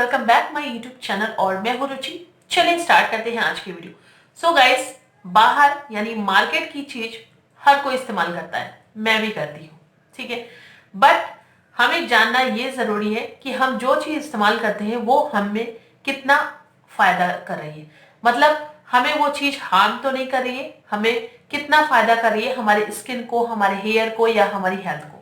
Welcome back my YouTube channel और मैं हूं रुचि। चलिए स्टार्ट करते हैं आज की वीडियो। सो गाइस, बाहर यानी मार्केट की चीज हर कोई इस्तेमाल करता है, मैं भी करती हूँ, ठीक है। बट हमें जानना ये जरूरी है कि हम जो चीज इस्तेमाल करते हैं वो हमें कितना फायदा कर रही है। मतलब हमें वो चीज हार्म तो नहीं कर रही है, हमें कितना फायदा कर रही है हमारे स्किन को, हमारे हेयर को या हमारी हेल्थ को।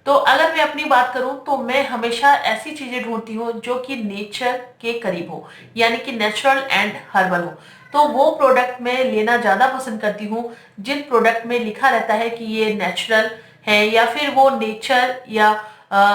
तो अगर मैं अपनी बात करूं तो मैं हमेशा ऐसी चीजें ढूंढती हूँ जो कि नेचर के करीब हो, यानी कि नेचुरल एंड हर्बल हो। तो वो प्रोडक्ट मैं लेना ज्यादा पसंद करती हूँ जिन प्रोडक्ट में लिखा रहता है कि ये नेचुरल है या फिर वो नेचर या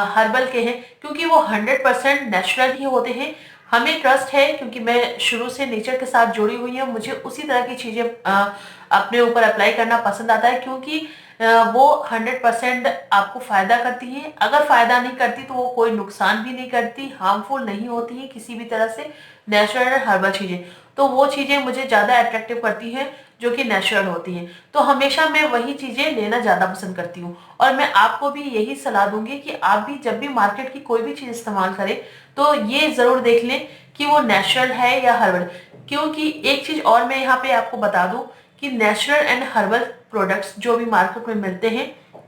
हर्बल के हैं, क्योंकि वो 100% नेचुरल ही होते हैं। हमें ट्रस्ट है क्योंकि मैं शुरू से नेचर के साथ जुड़ी हुई हूँ, मुझे उसी तरह की चीजें अपने ऊपर अप्लाई करना पसंद आता है, क्योंकि वो 100% आपको फायदा करती है। अगर फायदा नहीं करती तो वो कोई नुकसान भी नहीं करती, हार्मफुल नहीं होती है किसी भी तरह से। नेचुरल हर्बल चीजें, तो वो चीजें मुझे ज्यादा अट्रैक्टिव करती हैं जो कि नेचुरल होती हैं। तो हमेशा मैं वही चीजें लेना ज्यादा पसंद करती हूँ और मैं आपको भी यही सलाह दूंगी कि आप भी जब भी मार्केट की कोई भी चीज इस्तेमाल करें तो ये जरूर देख लें कि वो नेचुरल है या हर्बल। क्योंकि एक चीज और मैं यहाँ पे आपको बता दूं कि नेचुरल एंड हर्बल प्रोडक्ट्स जो भी मार्केट में मिलते हैं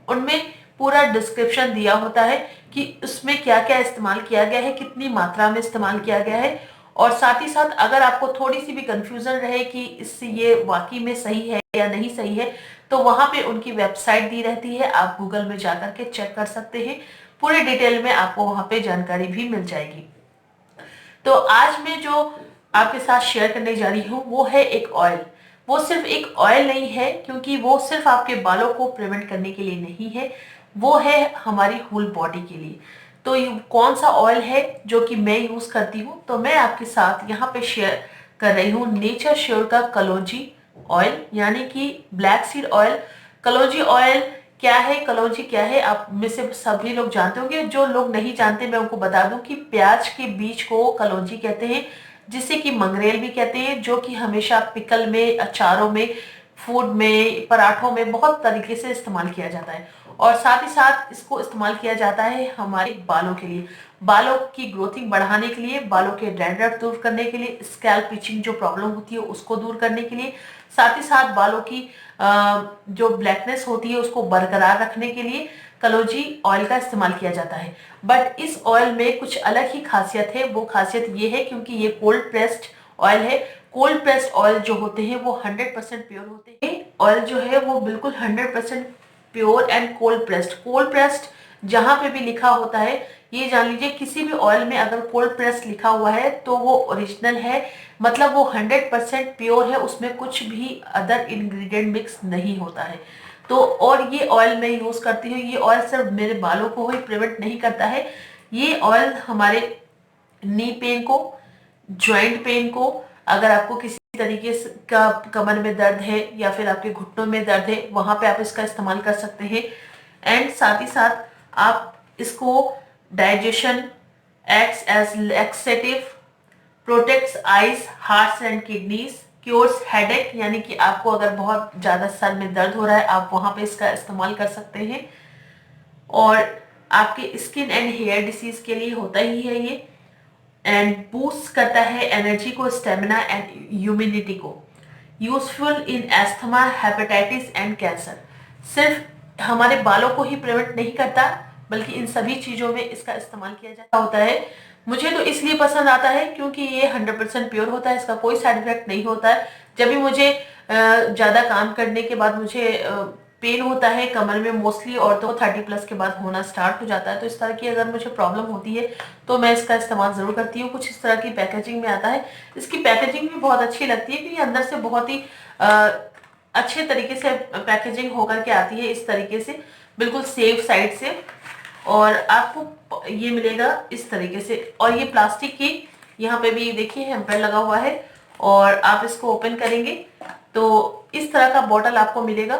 उनमें पूरा डिस्क्रिप्शन दिया होता है कि उसमें क्या क्या इस्तेमाल किया गया है, कितनी मात्रा में इस्तेमाल किया गया है। और साथ ही साथ अगर आपको थोड़ी सी भी कंफ्यूजन रहे कि इससे ये वाकई में सही है या नहीं सही है, तो वहां पे उनकी वेबसाइट दी रहती है, आप गूगल में जाकर के चेक कर सकते हैं। पूरे डिटेल में आपको वहां पे जानकारी भी मिल जाएगी। तो आज मैं जो आपके साथ शेयर करने जा रही हूँ वो है एक ऑयल। वो सिर्फ एक ऑयल नहीं है, क्योंकि वो सिर्फ आपके बालों को प्रिवेंट करने के लिए नहीं है, वो है हमारी होल बॉडी के लिए। तो ये कौन सा ऑयल है जो कि मैं यूज करती हूँ, तो मैं आपके साथ यहाँ पे शेयर कर रही हूँ नेचर श्योर का कलौंजी ऑयल, यानी कि ब्लैक सीड ऑयल। कलौंजी ऑयल क्या है, कलौंजी क्या है, आप में से सभी लोग जानते होंगे। जो लोग नहीं जानते मैं उनको बता दूं कि प्याज के बीज को कलौंजी कहते हैं, जिसे कि मंगरेल भी कहते हैं, जो कि हमेशा पिकल में, अचारों में, फूड में, पराठों में बहुत तरीके से इस्तेमाल किया जाता है। और साथ ही साथ इसको इस्तेमाल किया जाता है हमारे बालों के लिए, बालों की ग्रोथिंग बढ़ाने के लिए, बालों के डैंड्रफ दूर करने के लिए, स्कैल्प इचिंग जो प्रॉब्लम होती है उसको दूर करने के लिए, साथ ही साथ बालों की जो ब्लैकनेस होती है उसको बरकरार रखने के लिए कलौंजी ऑयल का इस्तेमाल किया जाता है। बट इस ऑयल में कुछ अलग ही खासियत है। वो खासियत ये है क्योंकि ये कोल्ड प्रेस्ड ऑयल है। कोल्ड प्रेस्ड ऑयल जो होते हैं वो 100% प्योर होते हैं। ऑयल जो है वो बिल्कुल 100% प्योर एंड कोल्ड प्रेस्ड जहां पे भी लिखा होता है, ये जान लीजिए किसी भी ऑयल में अगर कोल्ड प्रेस लिखा हुआ है तो वो ओरिजिनल है, मतलब वो 100% प्योर है, उसमें कुछ भी अदर इंग्रेडिएंट मिक्स नहीं होता है। तो और ये ऑयल मैं यूज करती हूँ। ये ऑयल सिर्फ मेरे बालों को ही प्रिवेंट नहीं करता है, ये ऑयल हमारे नी पेन को, ज्वाइंट पेन को, अगर आपको किसी तरीके से का कमर में दर्द है या फिर आपके घुटनों में दर्द है, वहां पे आप इसका इस्तेमाल कर सकते हैं। एंड साथ ही साथ आप इसको digestion, acts as laxative, protects eyes, hearts and kidneys, cures headache, यानी कि आपको अगर बहुत ज्यादा सर में दर्द हो रहा है आप वहां पे इसका इस्तेमाल कर सकते हैं। और आपके स्किन एंड हेयर डिसीज के लिए होता ही है ये। एंड बूस्ट करता है एनर्जी को, स्टेमिना एंड इम्यूनिटी को। Useful in asthma, hepatitis and cancer. सिर्फ हमारे बालों को ही प्रिवेंट नहीं करता बल्कि इन सभी चीजों में इसका इस्तेमाल किया जाता होता है। मुझे तो इसलिए पसंद आता है क्योंकि ये 100% प्योर होता है, इसका कोई साइड इफेक्ट नहीं होता है। जब भी मुझे ज्यादा काम करने के बाद मुझे पेन होता है कमर में, मोस्टली औरतों को 30+ के बाद होना स्टार्ट हो जाता है, तो इस तरह की अगर मुझे प्रॉब्लम होती है तो मैं इसका इस्तेमाल जरूर करती हूँ। कुछ इस तरह की पैकेजिंग में आता है। इसकी पैकेजिंग भी बहुत अच्छी लगती है क्योंकि अंदर से बहुत ही अच्छे तरीके से पैकेजिंग होकर के आती है, इस तरीके से बिल्कुल सेफ साइड से। और आपको ये मिलेगा इस तरीके से, और ये प्लास्टिक की यहाँ पे भी देखिए हेम्पर लगा हुआ है। और आप इसको ओपन करेंगे तो इस तरह का बॉटल आपको मिलेगा।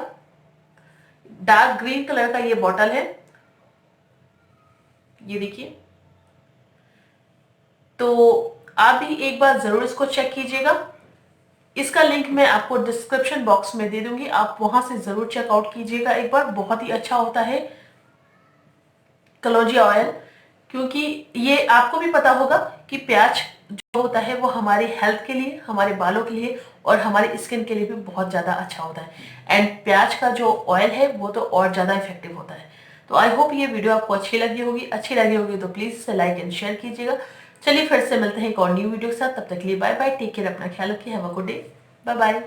डार्क ग्रीन कलर का ये बॉटल है, ये देखिए। तो आप भी एक बार जरूर इसको चेक कीजिएगा। इसका लिंक मैं आपको डिस्क्रिप्शन बॉक्स में दे दूंगी, आप वहां से जरूर चेकआउट कीजिएगा एक बार। बहुत ही अच्छा होता है कलौंजी ऑयल। क्योंकि ये आपको भी पता होगा कि प्याज जो होता है वो हमारी हेल्थ के लिए, हमारे बालों के लिए और हमारी स्किन के लिए भी बहुत ज़्यादा अच्छा होता है। एंड प्याज का जो ऑयल है वो तो और ज़्यादा इफेक्टिव होता है। तो आई होप ये वीडियो आपको अच्छी लगी होगी तो प्लीज़ इसे लाइक एंड शेयर कीजिएगा। चलिए फिर से मिलते हैं एक और न्यू वीडियो के साथ, तब तक के लिए बाय बाय, टेक केयर, अपना ख्याल रखिए, have a good day, bye bye.